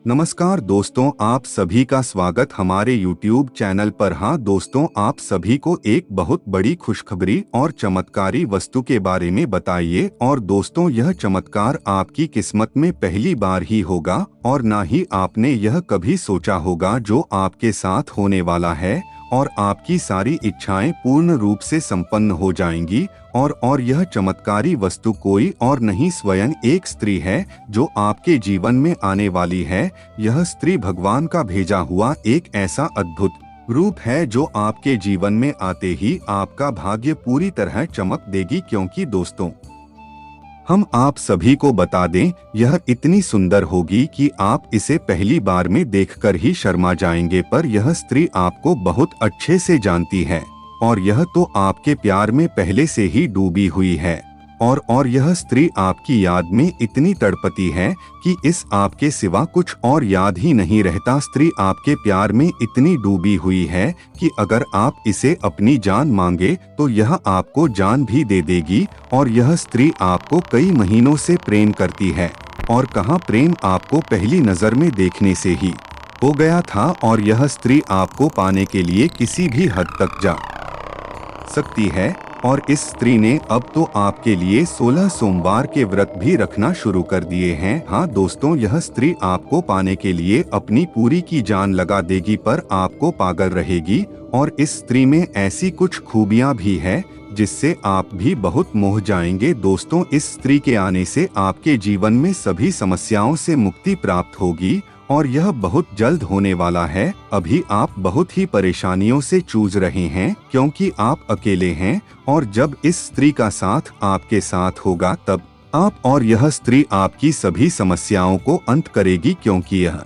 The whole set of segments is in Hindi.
नमस्कार दोस्तों, आप सभी का स्वागत हमारे YouTube चैनल पर। हाँ दोस्तों, आप सभी को एक बहुत बड़ी खुशखबरी और चमत्कारी वस्तु के बारे में बताइए। और दोस्तों, यह चमत्कार आपकी किस्मत में पहली बार ही होगा और ना ही आपने यह कभी सोचा होगा जो आपके साथ होने वाला है। और आपकी सारी इच्छाएं पूर्ण रूप से संपन्न हो जाएंगी। और यह चमत्कारी वस्तु कोई और नहीं, स्वयं एक स्त्री है जो आपके जीवन में आने वाली है। यह स्त्री भगवान का भेजा हुआ एक ऐसा अद्भुत रूप है जो आपके जीवन में आते ही आपका भाग्य पूरी तरह चमक देगी। क्योंकि दोस्तों, हम आप सभी को बता दें, यह इतनी सुंदर होगी कि आप इसे पहली बार में देखकर ही शर्मा जाएंगे। पर यह स्त्री आपको बहुत अच्छे से जानती है और यह तो आपके प्यार में पहले से ही डूबी हुई है। और यह स्त्री आपकी याद में इतनी तड़पती है कि इस आपके सिवा कुछ और याद ही नहीं रहता। स्त्री आपके प्यार में इतनी डूबी हुई है कि अगर आप इसे अपनी जान मांगे तो यह आपको जान भी दे देगी। और यह स्त्री आपको कई महीनों से प्रेम करती है। और कहाँ, प्रेम आपको पहली नजर में देखने से ही हो गया था। और यह स्त्री आपको पाने के लिए किसी भी हद तक जा सकती है। और इस स्त्री ने अब तो आपके लिए 16 सोमवार के व्रत भी रखना शुरू कर दिए हैं। हाँ दोस्तों, यह स्त्री आपको पाने के लिए अपनी पूरी की जान लगा देगी, पर आपको पागल रहेगी। और इस स्त्री में ऐसी कुछ खूबियां भी है जिससे आप भी बहुत मोह जाएंगे। दोस्तों, इस स्त्री के आने से आपके जीवन में सभी समस्याओं से मुक्ति प्राप्त होगी और यह बहुत जल्द होने वाला है। अभी आप बहुत ही परेशानियों से जूझ रहे हैं क्योंकि आप अकेले हैं। और जब इस स्त्री का साथ आपके साथ होगा तब आप और यह स्त्री आपकी सभी समस्याओं को अंत करेगी। क्योंकि यह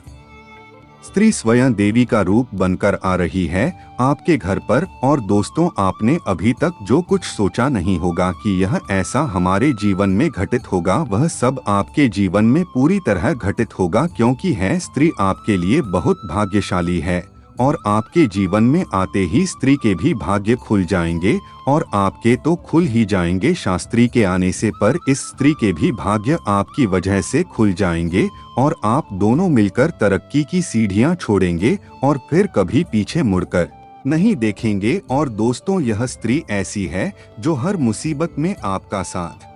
स्त्री स्वयं देवी का रूप बनकर आ रही है आपके घर पर। और दोस्तों, आपने अभी तक जो कुछ सोचा नहीं होगा कि यह ऐसा हमारे जीवन में घटित होगा, वह सब आपके जीवन में पूरी तरह घटित होगा। क्योंकि है स्त्री आपके लिए बहुत भाग्यशाली है और आपके जीवन में आते ही स्त्री के भी भाग्य खुल जाएंगे। और आपके तो खुल ही जाएंगे शास्त्री के आने से, पर इस स्त्री के भी भाग्य आपकी वजह से खुल जाएंगे और आप दोनों मिलकर तरक्की की सीढ़ियां छोड़ेंगे और फिर कभी पीछे मुड़कर नहीं देखेंगे। और दोस्तों, यह स्त्री ऐसी है जो हर मुसीबत में आपका साथ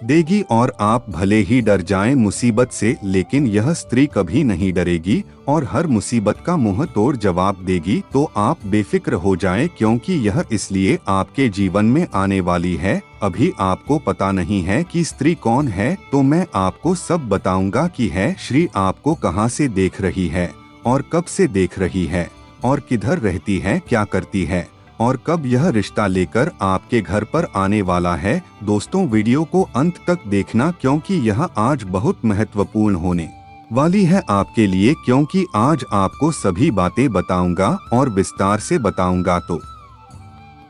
देगी। और आप भले ही डर जाएं मुसीबत से, लेकिन यह स्त्री कभी नहीं डरेगी और हर मुसीबत का मुंह तोड़ जवाब देगी। तो आप बेफिक्र हो जाएं, क्योंकि यह इसलिए आपके जीवन में आने वाली है। अभी आपको पता नहीं है कि स्त्री कौन है, तो मैं आपको सब बताऊंगा कि है श्री आपको कहां से देख रही है और कब से देख रही है और किधर रहती है, क्या करती है और कब यह रिश्ता लेकर आपके घर पर आने वाला है। दोस्तों, वीडियो को अंत तक देखना क्योंकि यह आज बहुत महत्वपूर्ण होने वाली है आपके लिए। क्योंकि आज आपको सभी बातें बताऊंगा और विस्तार से बताऊंगा, तो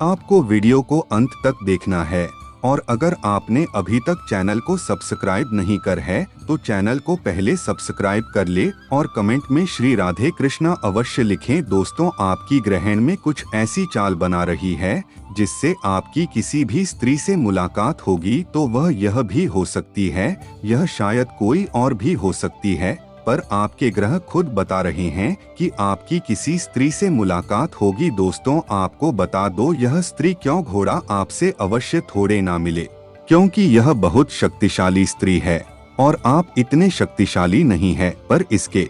आपको वीडियो को अंत तक देखना है। और अगर आपने अभी तक चैनल को सब्सक्राइब नहीं कर है तो चैनल को पहले सब्सक्राइब कर ले और कमेंट में श्री राधे कृष्णा अवश्य लिखें। दोस्तों, आपकी ग्रहण में कुछ ऐसी चाल बना रही है जिससे आपकी किसी भी स्त्री से मुलाकात होगी। तो वह यह भी हो सकती है, यह शायद कोई और भी हो सकती है, पर आपके ग्रह खुद बता रहे हैं कि आपकी किसी स्त्री से मुलाकात होगी। दोस्तों, आपको बता दो, यह स्त्री क्यों घोड़ा आपसे अवश्य थोड़े ना मिले, क्योंकि यह बहुत शक्तिशाली स्त्री है और आप इतने शक्तिशाली नहीं है। पर इसके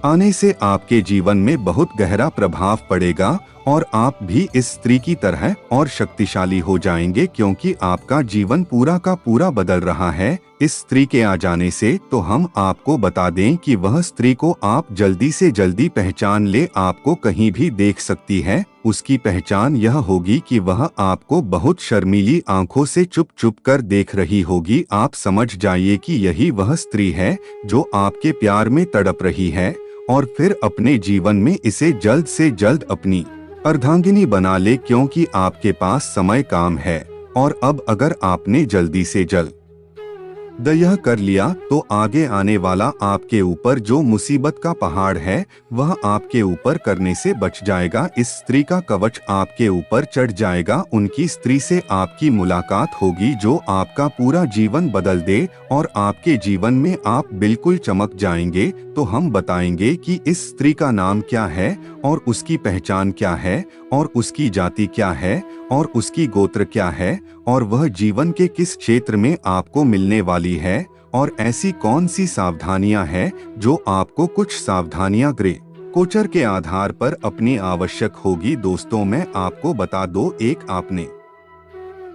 आने से आपके जीवन में बहुत गहरा प्रभाव पड़ेगा और आप भी इस स्त्री की तरह और शक्तिशाली हो जाएंगे। क्योंकि आपका जीवन पूरा का पूरा बदल रहा है इस स्त्री के आ जाने से। तो हम आपको बता दें कि वह स्त्री को आप जल्दी से जल्दी पहचान ले, आपको कहीं भी देख सकती है। उसकी पहचान यह होगी कि वह आपको बहुत शर्मीली आंखों से चुप चुप कर देख रही होगी। आप समझ जाइए कि यही वह स्त्री है जो आपके प्यार में तड़प रही है और फिर अपने जीवन में इसे जल्द से जल्द अपनी अर्धांगिनी बना ले। क्योंकि आपके पास समय काम है और अब अगर आपने जल्दी से जल्द यह कर लिया तो आगे आने वाला आपके ऊपर जो मुसीबत का पहाड़ है वह आपके ऊपर करने से बच जाएगा। इस स्त्री का कवच आपके ऊपर चढ़ जाएगा। उनकी स्त्री से आपकी मुलाकात होगी जो आपका पूरा जीवन बदल दे और आपके जीवन में आप बिल्कुल चमक जाएंगे। तो हम बताएंगे कि इस स्त्री का नाम क्या है और उसकी पहचान क्या है और उसकी जाति क्या है और उसकी गोत्र क्या है और वह जीवन के किस क्षेत्र में आपको मिलने वाली है और ऐसी कौन सी सावधानियां हैं जो आपको कुछ सावधानियां ग्रह गोचर के आधार पर अपनी आवश्यक होगी। दोस्तों मैं आपको बता दो, एक आपने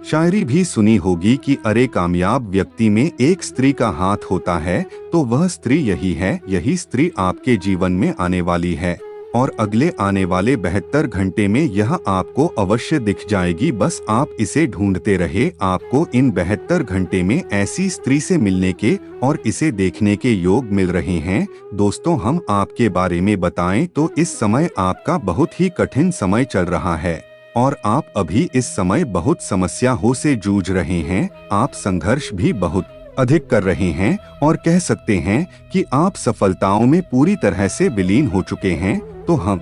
शायरी भी सुनी होगी कि अरे कामयाब व्यक्ति में एक स्त्री का हाथ होता है, तो वह स्त्री यही है। यही स्त्री आपके जीवन में आने वाली है और अगले आने वाले 72 घंटे में यह आपको अवश्य दिख जाएगी। बस आप इसे ढूंढते रहे। आपको इन 72 घंटे में ऐसी स्त्री से मिलने के और इसे देखने के योग मिल रहे हैं। दोस्तों हम आपके बारे में बताएं तो इस समय आपका बहुत ही कठिन समय चल रहा है और आप अभी इस समय बहुत समस्याओं से जूझ रहे हैं। आप संघर्ष भी बहुत अधिक कर रहे हैं और कह सकते हैं कि आप सफलताओं में पूरी तरह से विलीन हो चुके हैं। तो हम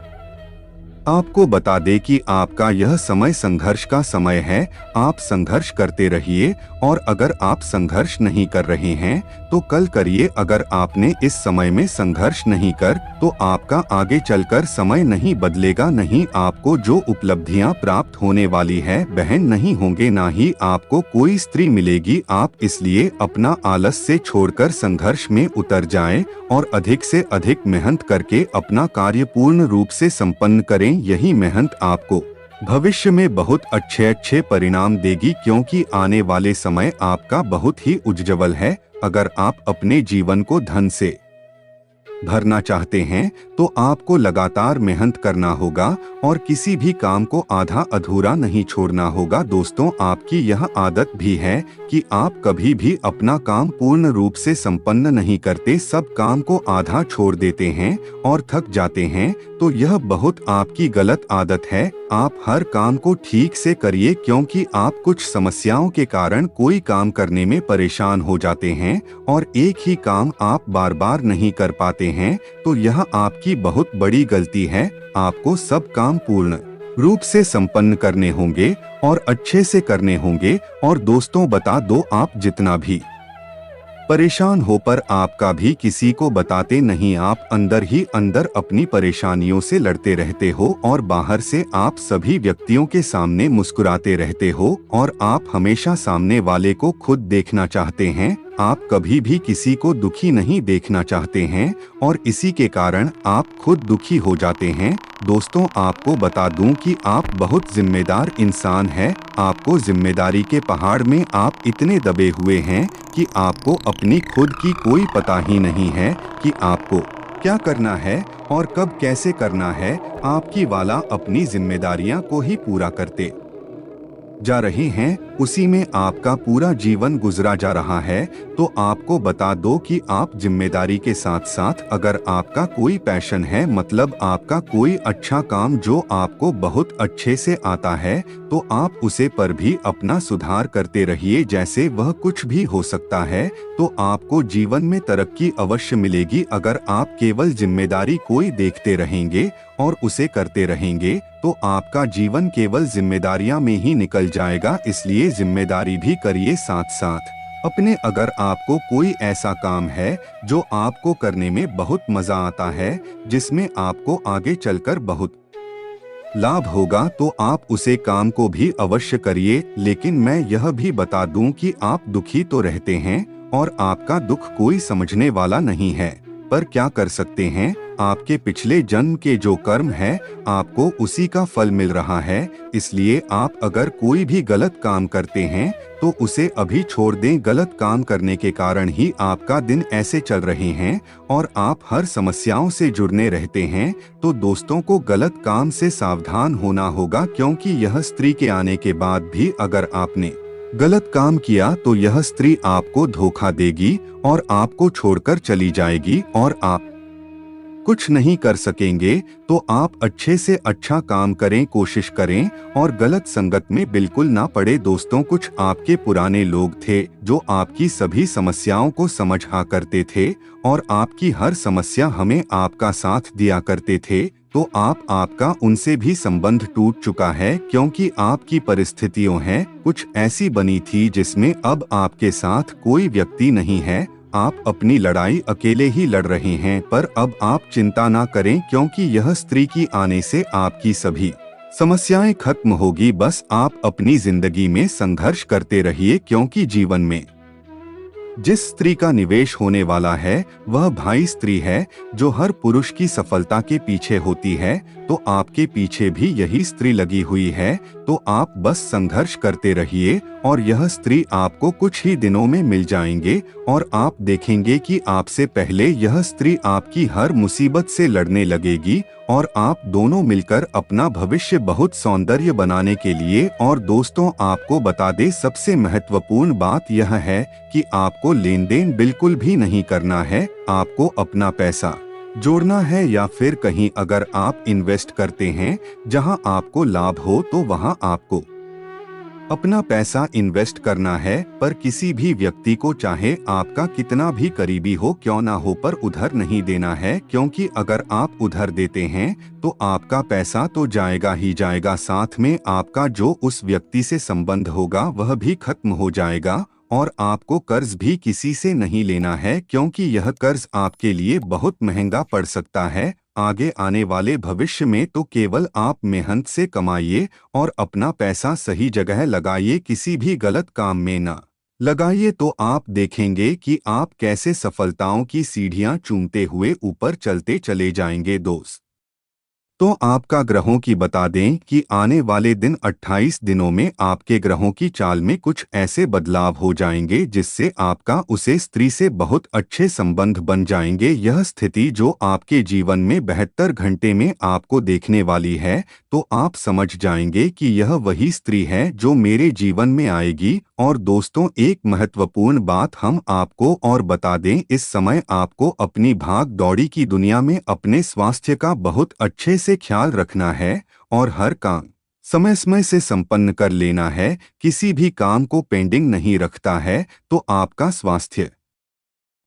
आपको बता दें कि आपका यह समय संघर्ष का समय है। आप संघर्ष करते रहिए और अगर आप संघर्ष नहीं कर रहे हैं तो कल करिए। अगर आपने इस समय में संघर्ष नहीं कर तो आपका आगे चलकर समय नहीं बदलेगा। नहीं आपको जो उपलब्धियां प्राप्त होने वाली है बहन नहीं होंगे, ना ही आपको कोई स्त्री मिलेगी। आप इसलिए अपना आलस से छोड़कर संघर्ष में उतर जाएं और अधिक से अधिक मेहनत करके अपना कार्य पूर्ण रूप से संपन्न करें। यही मेहनत आपको भविष्य में बहुत अच्छे परिणाम देगी, क्योंकि आने वाले समय आपका बहुत ही उज्ज्वल है। अगर आप अपने जीवन को धन से भरना चाहते हैं तो आपको लगातार मेहनत करना होगा और किसी भी काम को आधा अधूरा नहीं छोड़ना होगा। दोस्तों आपकी यह आदत भी है कि आप कभी भी अपना काम पूर्ण रूप से संपन्न नहीं करते, सब काम को आधा छोड़ देते हैं और थक जाते हैं। तो यह बहुत आपकी गलत आदत है। आप हर काम को ठीक से करिए, क्योंकि आप कुछ समस्याओं के कारण कोई काम करने में परेशान हो जाते हैं और एक ही काम आप बार बार नहीं कर पाते हैं। तो यह आपकी बहुत बड़ी गलती है। आपको सब काम पूर्ण रूप से संपन्न करने होंगे और अच्छे से करने होंगे। और दोस्तों बता दो, आप जितना भी परेशान हो पर आपका भी किसी को बताते नहीं। आप अंदर ही अंदर अपनी परेशानियों से लड़ते रहते हो और बाहर से आप सभी व्यक्तियों के सामने मुस्कुराते रहते हो और आप हमेशा सामने वाले को खुद देखना चाहते हैं। आप कभी भी किसी को दुखी नहीं देखना चाहते हैं और इसी के कारण आप खुद दुखी हो जाते हैं। दोस्तों आपको बता दूं कि आप बहुत जिम्मेदार इंसान हैं। आपको जिम्मेदारी के पहाड़ में आप इतने दबे हुए हैं कि आपको अपनी खुद की कोई पता ही नहीं है कि आपको क्या करना है और कब कैसे करना है। आपकी वाला अपनी जिम्मेदारियां को ही पूरा करते जा रहे हैं, उसी में आपका पूरा जीवन गुजरा जा रहा है। तो आपको बता दो कि आप जिम्मेदारी के साथ साथ अगर आपका कोई पैशन है, मतलब आपका कोई अच्छा काम जो आपको बहुत अच्छे से आता है, तो आप उसे पर भी अपना सुधार करते रहिए। जैसे वह कुछ भी हो सकता है, तो आपको जीवन में तरक्की अवश्य मिलेगी। अगर आप केवल जिम्मेदारी कोई देखते रहेंगे और उसे करते रहेंगे तो आपका जीवन केवल जिम्मेदारियां में ही निकल जाएगा। इसलिए जिम्मेदारी भी करिए साथ साथ अपने। अगर आपको कोई ऐसा काम है जो आपको करने में बहुत मजा आता है, जिसमें आपको आगे चलकर बहुत लाभ होगा, तो आप उसे काम को भी अवश्य करिए। लेकिन मैं यह भी बता दूं कि आप दुखी तो रहते हैं और आपका दुख कोई समझने वाला नहीं है, पर क्या कर सकते हैं, आपके पिछले जन्म के जो कर्म है आपको उसी का फल मिल रहा है। इसलिए आप अगर कोई भी गलत काम करते हैं तो उसे अभी छोड़ दें। गलत काम करने के कारण ही आपका दिन ऐसे चल रहे हैं और आप हर समस्याओं से जुड़ने रहते हैं। तो दोस्तों को गलत काम से सावधान होना होगा, क्योंकि यह स्त्री के आने के बाद भी अगर आपने गलत काम किया तो यह स्त्री आपको धोखा देगी और आपको छोड़कर चली जाएगी और आप कुछ नहीं कर सकेंगे, तो आप अच्छे से अच्छा काम करें, कोशिश करें और गलत संगत में बिल्कुल ना पड़े। दोस्तों, कुछ आपके पुराने लोग थे जो आपकी सभी समस्याओं को समझा करते थे और आपकी हर समस्या हमें आपका साथ दिया करते थे, तो आपका उनसे भी संबंध टूट चुका है क्योंकि आपकी परिस्थितियों हैं कुछ ऐसी बनी थी जिसमें अब आपके साथ कोई व्यक्ति नहीं है। आप अपनी लड़ाई अकेले ही लड़ रहे हैं, पर अब आप चिंता ना करें क्योंकि यह स्त्री की आने से आपकी सभी समस्याएं खत्म होगी। बस आप अपनी जिंदगी में संघर्ष करते रहिए क्योंकि जीवन में जिस स्त्री का निवेश होने वाला है वह भाई स्त्री है जो हर पुरुष की सफलता के पीछे होती है, तो आपके पीछे भी यही स्त्री लगी हुई है। तो आप बस संघर्ष करते रहिए और यह स्त्री आपको कुछ ही दिनों में मिल जाएंगे और आप देखेंगे कि आपसे पहले यह स्त्री आपकी हर मुसीबत से लड़ने लगेगी और आप दोनों मिलकर अपना भविष्य बहुत सौंदर्य बनाने के लिए। और दोस्तों, आपको बता दें, सबसे महत्वपूर्ण बात यह है कि आपको लेन देन बिल्कुल भी नहीं करना है। आपको अपना पैसा जोड़ना है या फिर कहीं अगर आप इन्वेस्ट करते हैं जहां आपको लाभ हो तो वहां आपको अपना पैसा इन्वेस्ट करना है, पर किसी भी व्यक्ति को, चाहे आपका कितना भी करीबी हो क्यों ना हो, पर उधार नहीं देना है क्योंकि अगर आप उधार देते हैं तो आपका पैसा तो जाएगा ही जाएगा, साथ में आपका जो उस व्यक्ति से संबंध होगा वह भी खत्म हो जाएगा। और आपको कर्ज भी किसी से नहीं लेना है क्योंकि यह कर्ज आपके लिए बहुत महंगा पड़ सकता है आगे आने वाले भविष्य में। तो केवल आप मेहनत से कमाइए और अपना पैसा सही जगह लगाइए, किसी भी गलत काम में ना लगाइए, तो आप देखेंगे कि आप कैसे सफलताओं की सीढ़ियां चूमते हुए ऊपर चलते चले जाएंगे। दोस्त, तो आपका ग्रहों की बता दें कि आने वाले दिन 28 दिनों में आपके ग्रहों की चाल में कुछ ऐसे बदलाव हो जाएंगे जिससे आपका उसे स्त्री से बहुत अच्छे संबंध बन जाएंगे। यह स्थिति जो आपके जीवन में 72 घंटे में आपको देखने वाली है, तो आप समझ जाएंगे कि यह वही स्त्री है जो मेरे जीवन में आएगी। और दोस्तों, एक महत्वपूर्ण बात हम आपको और बता दें, इस समय आपको अपनी भाग दौड़ी की दुनिया में अपने स्वास्थ्य का बहुत अच्छे से ख्याल रखना है और हर काम समय समय से संपन्न कर लेना है। किसी भी काम को पेंडिंग नहीं रखता है तो आपका स्वास्थ्य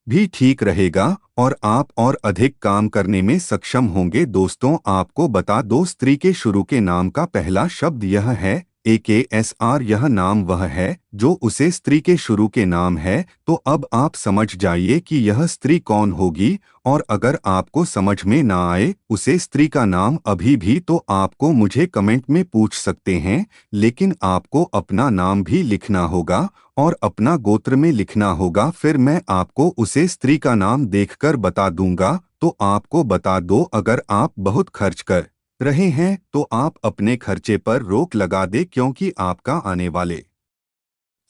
भी ठीक रहेगा और आप और अधिक काम करने में सक्षम होंगे। दोस्तों, आपको बता दो, स्त्री के शुरू के नाम का पहला शब्द यह है AKSR। यह नाम वह है जो उसे स्त्री के शुरू के नाम है। तो अब आप समझ जाइए कि यह स्त्री कौन होगी, और अगर आपको समझ में ना आए उसे स्त्री का नाम अभी भी, तो आपको मुझे कमेंट में पूछ सकते हैं, लेकिन आपको अपना नाम भी लिखना होगा और अपना गोत्र में लिखना होगा। फिर मैं आपको उसे स्त्री का नाम देखकर बता दूंगा। तो आपको बता दो, अगर आप बहुत खर्च कर रहे हैं तो आप अपने खर्चे पर रोक लगा दे क्योंकि आपका आने वाले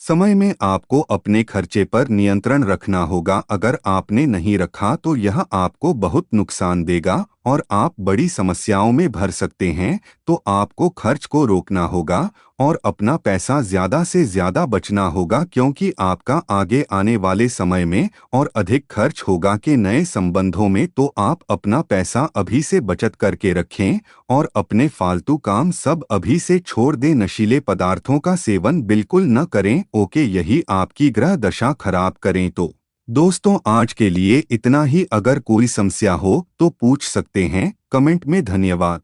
समय में आपको अपने खर्चे पर नियंत्रण रखना होगा। अगर आपने नहीं रखा तो यह आपको बहुत नुकसान देगा और आप बड़ी समस्याओं में भर सकते हैं। तो आपको खर्च को रोकना होगा और अपना पैसा ज्यादा से ज्यादा बचना होगा क्योंकि आपका आगे आने वाले समय में और अधिक खर्च होगा कि नए संबंधों में। तो आप अपना पैसा अभी से बचत करके रखें और अपने फालतू काम सब अभी से छोड़ दें। नशीले पदार्थों का सेवन बिल्कुल न करें। ओके, यही आपकी ग्रह दशा खराब करें। तो दोस्तों, आज के लिए इतना ही। अगर कोई समस्या हो तो पूछ सकते हैं कमेंट में। धन्यवाद।